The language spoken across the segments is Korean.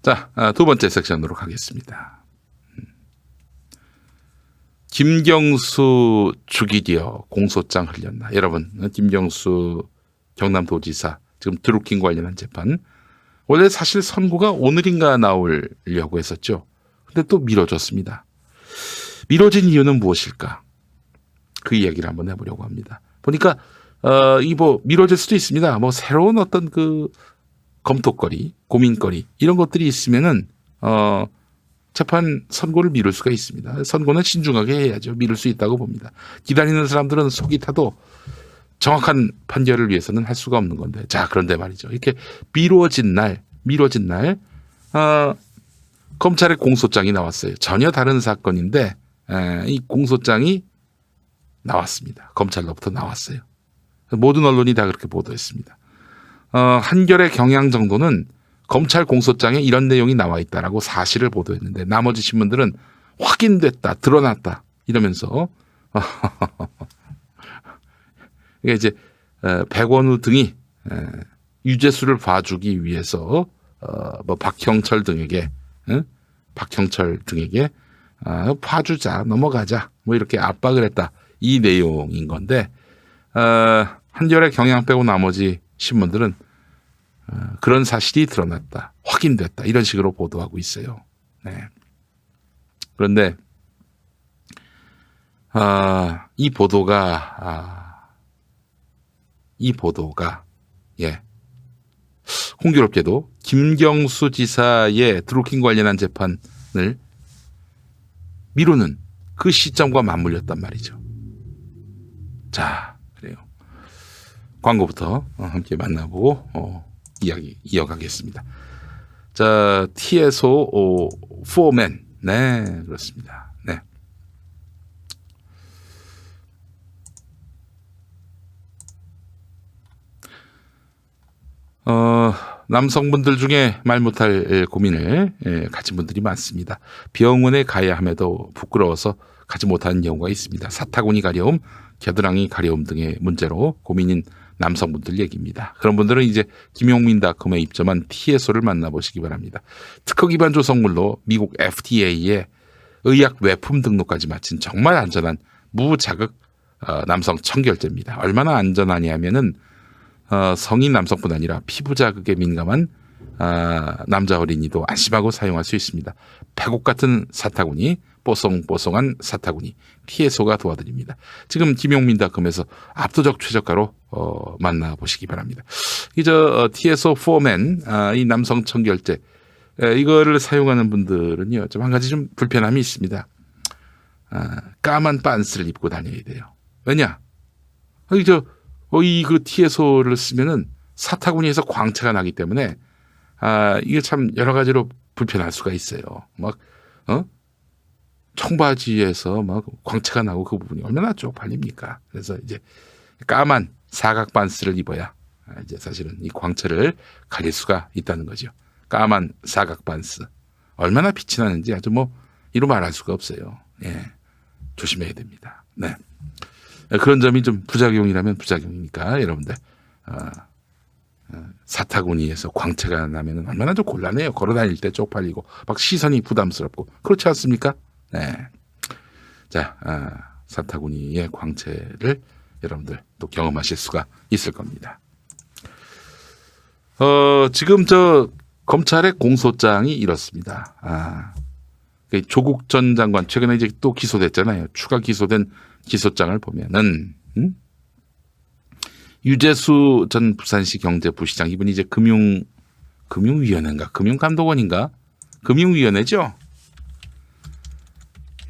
자, 두 번째 섹션으로 가겠습니다. 김경수 죽이려 공소장 흘렸나. 여러분, 김경수 경남도지사 지금 드루킹 관련한 재판. 원래 사실 선고가 오늘인가 나오려고 했었죠. 근데 또 미뤄졌습니다. 미뤄진 이유는 무엇일까? 그 이야기를 한번 해보려고 합니다. 보니까 미뤄질 수도 있습니다. 뭐 새로운 어떤 그 검토거리, 고민거리 이런 것들이 있으면은 재판 선고를 미룰 수가 있습니다. 선고는 신중하게 해야죠. 미룰 수 있다고 봅니다. 기다리는 사람들은 속이 타도 정확한 판결을 위해서는 할 수가 없는 건데. 자, 그런데 말이죠. 이렇게 미뤄진 날, 검찰의 공소장이 나왔어요. 전혀 다른 사건인데 이 공소장이 나왔습니다. 검찰로부터 나왔어요. 모든 언론이 다 그렇게 보도했습니다. 한겨레 경향 정도는 검찰 공소장에 이런 내용이 나와 있다라고 사실을 보도했는데 나머지 신문들은 확인됐다, 드러났다 이러면서 이게 이제 백원우 등이 유재수를 봐주기 위해서 박형철 등에게 봐주자, 넘어가자 뭐 이렇게 압박을 했다 이 내용인 건데 한겨레 경향 빼고 나머지 신문들은 그런 사실이 드러났다, 확인됐다 이런 식으로 보도하고 있어요. 네. 그런데 이 보도가 공교롭게도 김경수 지사의 드루킹 관련한 재판을 미루는 그 시점과 맞물렸단 말이죠. 자, 그래요. 광고부터 함께 만나보고 이야기 이어가겠습니다. 자, TSO 포맨. 네, 그렇습니다. 네. 남성분들 중에 말 못할 고민을 가진 분들이 많습니다. 병원에 가야 함에도 부끄러워서 가지 못하는 경우가 있습니다. 사타구니 가려움, 겨드랑이 가려움 등의 문제로 고민인 남성분들 얘기입니다. 그런 분들은 이제 김용민닷컴에 입점한 TSO를 만나보시기 바랍니다. 특허 기반 조성물로 미국 FDA에 의약 외품 등록까지 마친 정말 안전한 무자극 남성 청결제입니다. 얼마나 안전하냐면은 성인 남성뿐 아니라 피부 자극에 민감한 남자 어린이도 안심하고 사용할 수 있습니다. 백옥 같은 사타구니, 뽀송뽀송한 사타구니, TSO가 도와드립니다. 지금 김용민닷컴에서 압도적 최저가로 만나보시기 바랍니다. TSO 포맨, 이 남성 청결제, 이거를 사용하는 분들은요, 좀 한 가지 좀 불편함이 있습니다. 까만 빤스를 입고 다녀야 돼요. 왜냐? 그 TSO를 쓰면은 사타구니에서 광채가 나기 때문에 이게 참 여러 가지로 불편할 수가 있어요. 청바지에서 막 광채가 나고 그 부분이 얼마나 쪽팔립니까? 그래서 이제 까만 사각 반스를 입어야 이제 사실은 이 광채를 가릴 수가 있다는 거죠. 까만 사각 반스. 얼마나 빛이 나는지 아주 이루 말할 수가 없어요. 예. 조심해야 됩니다. 네. 그런 점이 좀 부작용이라면 부작용이니까 여러분들 사타구니에서 광채가 나면 얼마나 좀 곤란해요. 걸어다닐 때 쪽팔리고 막 시선이 부담스럽고 그렇지 않습니까? 네. 자, 사타구니의 광채를 여러분들 또 경험하실 수가 있을 겁니다. 지금 검찰의 공소장이 이렇습니다. 조국 전 장관 최근에 이제 또 기소됐잖아요. 추가 기소된 기소장을 보면은 유재수 전 부산시 경제부시장, 이분이 이제 금융위원회인가 금융감독원인가 금융위원회죠.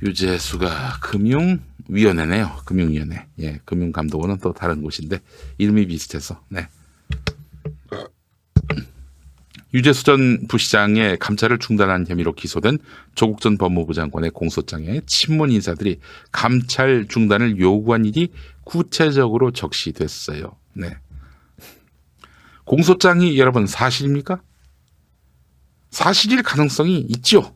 유재수가 금융위원회네요. 금융위원회. 예, 금융감독원은 또 다른 곳인데 이름이 비슷해서. 네. 유재수 전 부시장의 감찰을 중단한 혐의로 기소된 조국 전 법무부 장관의 공소장에 친문 인사들이 감찰 중단을 요구한 일이 구체적으로 적시됐어요. 네. 공소장이 여러분 사실입니까? 사실일 가능성이 있죠.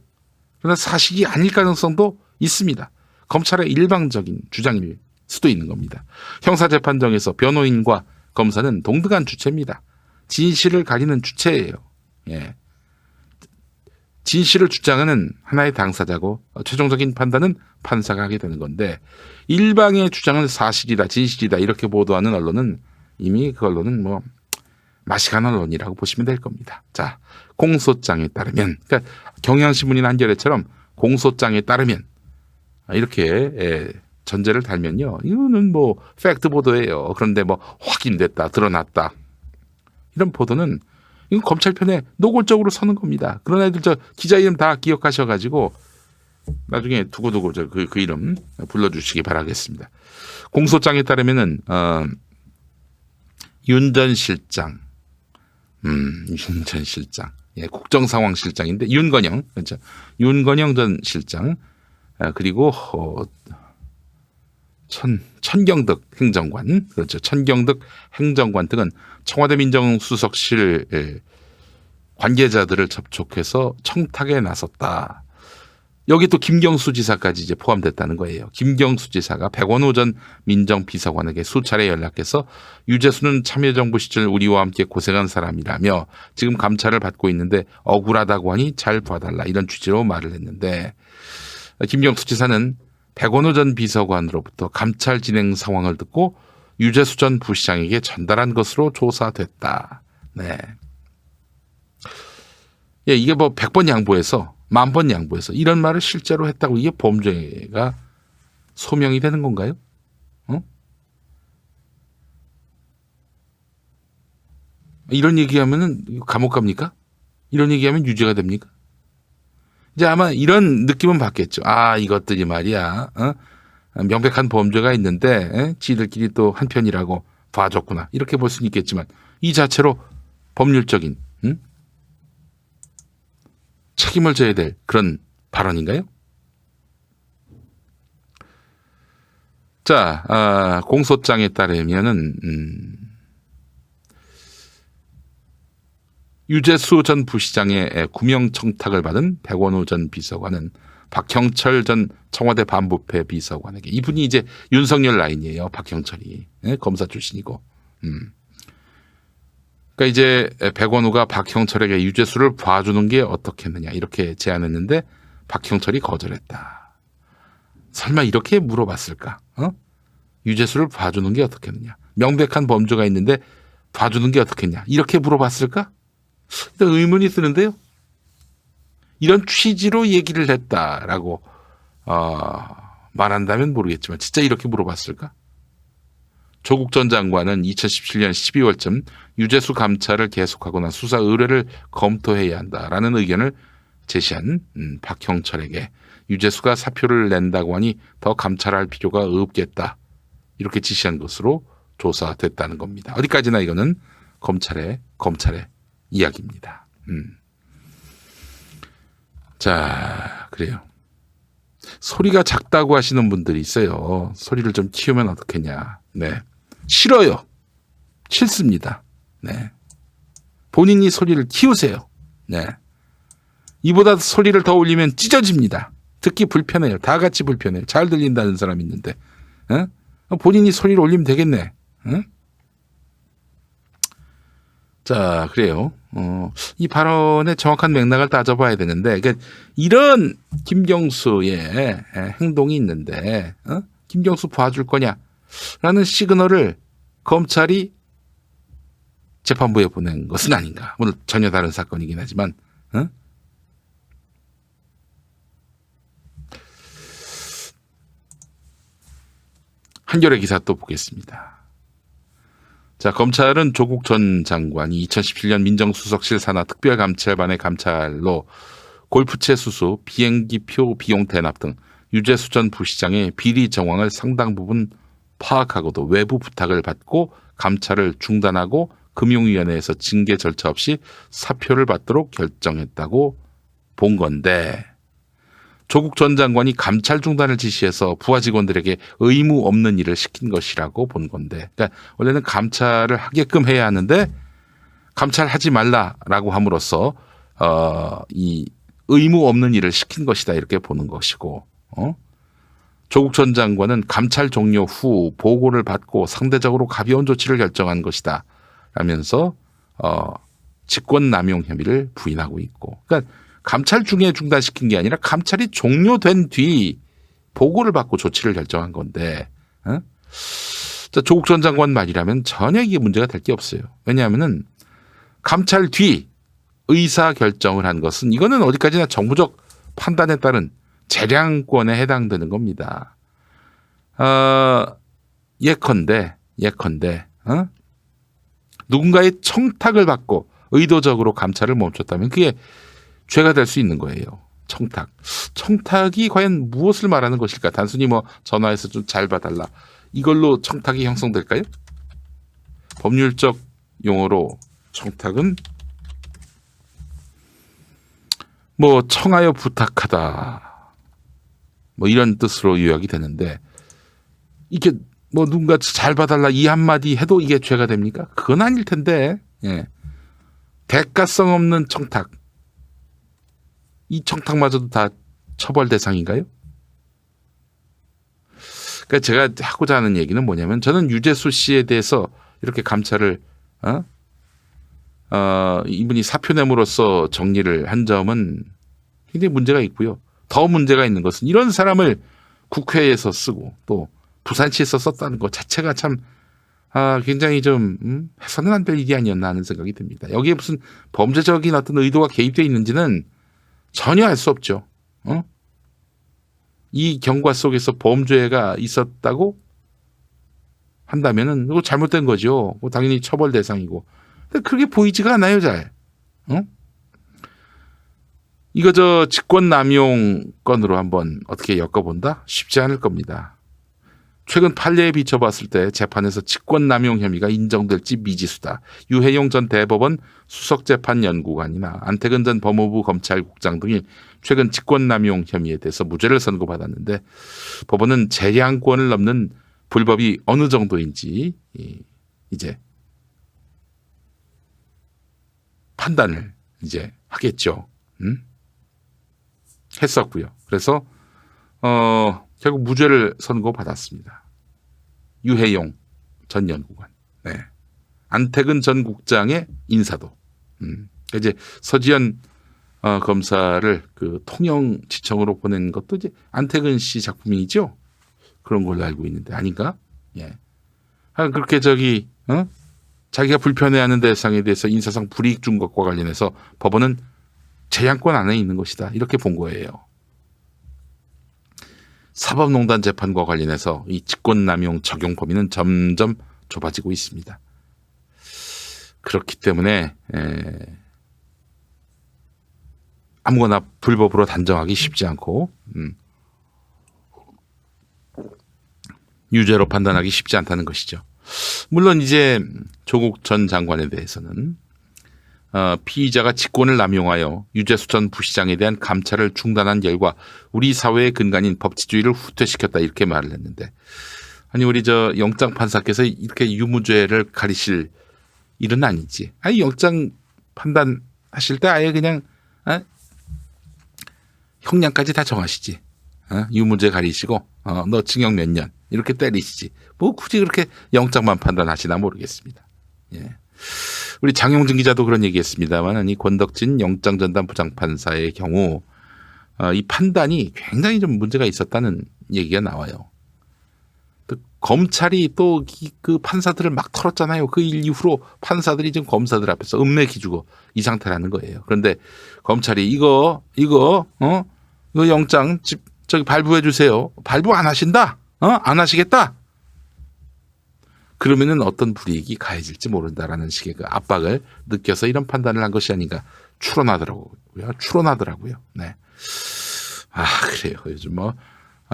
그러나 사실이 아닐 가능성도 있습니다. 검찰의 일방적인 주장일 수도 있는 겁니다. 형사재판정에서 변호인과 검사는 동등한 주체입니다. 진실을 가리는 주체예요. 예. 진실을 주장하는 하나의 당사자고 최종적인 판단은 판사가 하게 되는 건데 일방의 주장은 사실이다, 진실이다 이렇게 보도하는 언론은 이미 그 언론은 뭐 맛이 간 언론이라고 보시면 될 겁니다. 자, 공소장에 따르면, 그러니까 경향신문이나 한겨레처럼 공소장에 따르면 이렇게 전제를 달면요, 이거는 뭐 팩트 보도예요. 그런데 뭐 확인됐다, 드러났다 이런 보도는 이건 검찰 편에 노골적으로 서는 겁니다. 그런 애들 저 기자 이름 다 기억하셔가지고 나중에 두고두고 그 이름 불러주시기 바라겠습니다. 공소장에 따르면은 윤 전 실장, 윤 전 실장, 예, 국정상황실장인데 윤건영, 그렇죠? 윤건영 전 실장, 그리고 천경득 행정관, 그렇죠? 천경득 행정관 등은 청와대 민정수석실 관계자들을 접촉해서 청탁에 나섰다. 여기 또 김경수 지사까지 이제 포함됐다는 거예요. 김경수 지사가 백원호 전 민정비서관에게 수차례 연락해서 유재수는 참여정부 시절 우리와 함께 고생한 사람이라며 지금 감찰을 받고 있는데 억울하다고 하니 잘 봐달라 이런 취지로 말을 했는데 김경수 지사는 백원호 전 비서관으로부터 감찰 진행 상황을 듣고 유재수 전 부시장에게 전달한 것으로 조사됐다. 네. 예, 이게 뭐 100번 양보해서 10,000번 양보해서 이런 말을 실제로 했다고 이게 범죄가 소명이 되는 건가요? 이런 얘기하면은 감옥 갑니까? 이런 얘기하면 유죄가 됩니까? 이제 아마 이런 느낌은 받겠죠. 아, 이것들이 말이야. 명백한 범죄가 있는데 지들끼리 또 한편이라고 봐줬구나. 이렇게 볼 수는 있겠지만 이 자체로 법률적인 책임을 져야 될 그런 발언인가요? 자, 공소장에 따르면은 유재수 전 부시장의 구명 청탁을 받은 백원호 전 비서관은 박형철 전 청와대 반부패 비서관에게, 이분이 이제 윤석열 라인이에요. 박형철이 검사 출신이고. 그러니까 이제 백원호가 박형철에게 유재수를 봐주는 게 어떻겠느냐 이렇게 제안했는데 박형철이 거절했다. 설마 이렇게 물어봤을까? 유재수를 봐주는 게 어떻겠느냐? 명백한 범죄가 있는데 봐주는 게 어떻겠냐? 이렇게 물어봤을까? 일단 의문이 드는데요. 이런 취지로 얘기를 했다라고 말한다면 모르겠지만 진짜 이렇게 물어봤을까? 조국 전 장관은 2017년 12월쯤 유재수 감찰을 계속하거나 수사 의뢰를 검토해야 한다라는 의견을 제시한 박형철에게 유재수가 사표를 낸다고 하니 더 감찰할 필요가 없겠다 이렇게 지시한 것으로 조사됐다는 겁니다. 어디까지나 이거는 검찰의 이야기입니다. 자, 그래요. 소리가 작다고 하시는 분들이 있어요. 소리를 좀 키우면 어떻겠냐. 네. 싫어요. 싫습니다. 네. 본인이 소리를 키우세요. 네. 이보다 소리를 더 올리면 찢어집니다. 듣기 불편해요. 다 같이 불편해요. 잘 들린다는 사람이 있는데. 본인이 소리를 올리면 되겠네. 자, 그래요. 이 발언의 정확한 맥락을 따져봐야 되는데, 그러니까 이런 김경수의 행동이 있는데, 김경수 봐줄 거냐라는 시그널을 검찰이 재판부에 보낸 것은 아닌가. 물론 전혀 다른 사건이긴 하지만, 한겨레 기사 또 보겠습니다. 자, 검찰은 조국 전 장관이 2017년 민정수석실 산하 특별감찰반의 감찰로 골프채 수수, 비행기표 비용 대납 등 유재수 전 부시장의 비리 정황을 상당 부분 파악하고도 외부 부탁을 받고 감찰을 중단하고 금융위원회에서 징계 절차 없이 사표를 받도록 결정했다고 본 건데, 조국 전 장관이 감찰 중단을 지시해서 부하 직원들에게 의무 없는 일을 시킨 것이라고 본 건데, 그러니까 원래는 감찰을 하게끔 해야 하는데 감찰하지 말라라고 함으로써 이 의무 없는 일을 시킨 것이다 이렇게 보는 것이고, 조국 전 장관은 감찰 종료 후 보고를 받고 상대적으로 가벼운 조치를 결정한 것이다 라면서 직권남용 혐의를 부인하고 있고, 그러니까 감찰 중에 중단시킨 게 아니라 감찰이 종료된 뒤 보고를 받고 조치를 결정한 건데, 자, 조국 전 장관 말이라면 전혀 이게 문제가 될 게 없어요. 왜냐하면은 감찰 뒤 의사 결정을 한 것은 이거는 어디까지나 정부적 판단에 따른 재량권에 해당되는 겁니다. 예컨대 누군가의 청탁을 받고 의도적으로 감찰을 멈췄다면 그게 죄가 될 수 있는 거예요. 청탁이 과연 무엇을 말하는 것일까? 단순히 뭐 전화해서 좀 잘 봐달라. 이걸로 청탁이 형성될까요? 법률적 용어로 청탁은 뭐 청하여 부탁하다. 뭐 이런 뜻으로 요약이 되는데 이게 뭐 누군가 잘 봐달라 이 한마디 해도 이게 죄가 됩니까? 그건 아닐 텐데. 예. 대가성 없는 청탁. 이 청탁마저도 다 처벌 대상인가요? 그러니까 제가 하고자 하는 얘기는 뭐냐면 저는 유재수 씨에 대해서 이렇게 감찰을 이분이 사표냄으로써 정리를 한 점은 굉장히 문제가 있고요. 더 문제가 있는 것은 이런 사람을 국회에서 쓰고 또 부산시에서 썼다는 것 자체가 참 굉장히 좀 해서는 안 될 일이 아니었나 하는 생각이 듭니다. 여기에 무슨 범죄적인 어떤 의도가 개입되어 있는지는 전혀 알 수 없죠. 이 경과 속에서 범죄가 있었다고 한다면은 그거 잘못된 거죠. 당연히 처벌 대상이고. 근데 그렇게 보이지가 않아요, 잘. 이거 저 직권남용 건으로 한번 어떻게 엮어본다? 쉽지 않을 겁니다. 최근 판례에 비춰봤을 때 재판에서 직권남용 혐의가 인정될지 미지수다. 유해용 전 대법원 수석재판연구관이나 안태근 전 법무부 검찰국장 등이 최근 직권남용 혐의에 대해서 무죄를 선고받았는데 법원은 재량권을 넘는 불법이 어느 정도인지 이제 판단을 이제 하겠죠. 했었고요. 그래서 결국 무죄를 선고받았습니다. 유해용 전 연구관, 네. 안태근 전 국장의 인사도. 이제 서지현 검사를 그 통영지청으로 보낸 것도 이제 안태근 씨 작품이죠. 그런 걸로 알고 있는데 아닌가? 예. 그렇게 자기가 불편해하는 대상에 대해서 인사상 불이익 준 것과 관련해서 법원은 재량권 안에 있는 것이다. 이렇게 본 거예요. 사법농단 재판과 관련해서 이 직권남용 적용 범위는 점점 좁아지고 있습니다. 그렇기 때문에 아무거나 불법으로 단정하기 쉽지 않고 유죄로 판단하기 쉽지 않다는 것이죠. 물론 이제 조국 전 장관에 대해서는 피의자가 직권을 남용하여 유재수 전 부시장에 대한 감찰을 중단한 결과 우리 사회의 근간인 법치주의를 후퇴시켰다 이렇게 말을 했는데 아니 우리 저 영장 판사께서 이렇게 유무죄를 가리실 일은 아니지. 아니 영장 판단하실 때 아예 그냥 형량까지 다 정하시지. 유무죄 가리시고 너 징역 몇 년 이렇게 때리시지. 뭐 굳이 그렇게 영장만 판단하시나 모르겠습니다. 예. 우리 장용진 기자도 그런 얘기했습니다만 이 권덕진 영장전담 부장판사의 경우 이 판단이 굉장히 좀 문제가 있었다는 얘기가 나와요. 또 검찰이 또 그 판사들을 막 털었잖아요. 그 일 이후로 판사들이 지금 검사들 앞에서 음메기주고 이 상태라는 거예요. 그런데 검찰이 이거 영장 저기 발부해 주세요. 발부 안 하신다? 안 하시겠다? 그러면은 어떤 불이익이 가해질지 모른다라는 식의 그 압박을 느껴서 이런 판단을 한 것이 아닌가 추론하더라고요. 네. 그래요. 요즘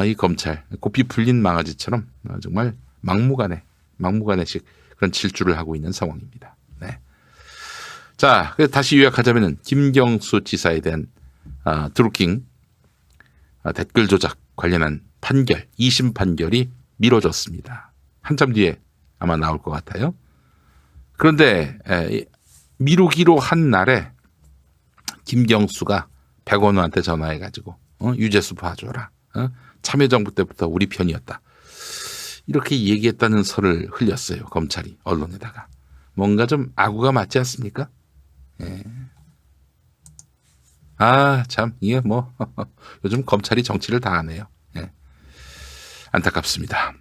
이 검찰 고삐 풀린 망아지처럼 정말 막무가내식 그런 질주를 하고 있는 상황입니다. 네. 자, 다시 요약하자면은 김경수 지사에 대한 드루킹 댓글 조작 관련한 판결, 2심 판결이 미뤄졌습니다. 한참 뒤에 아마 나올 것 같아요. 그런데 미루기로 한 날에 김경수가 백원우한테 전화해가지고 유재수 봐줘라. 참여정부 때부터 우리 편이었다. 이렇게 얘기했다는 설을 흘렸어요. 검찰이 언론에다가. 뭔가 좀 아구가 맞지 않습니까? 예. 아, 참 이게 뭐 요즘 검찰이 정치를 다 하네요. 예. 안타깝습니다.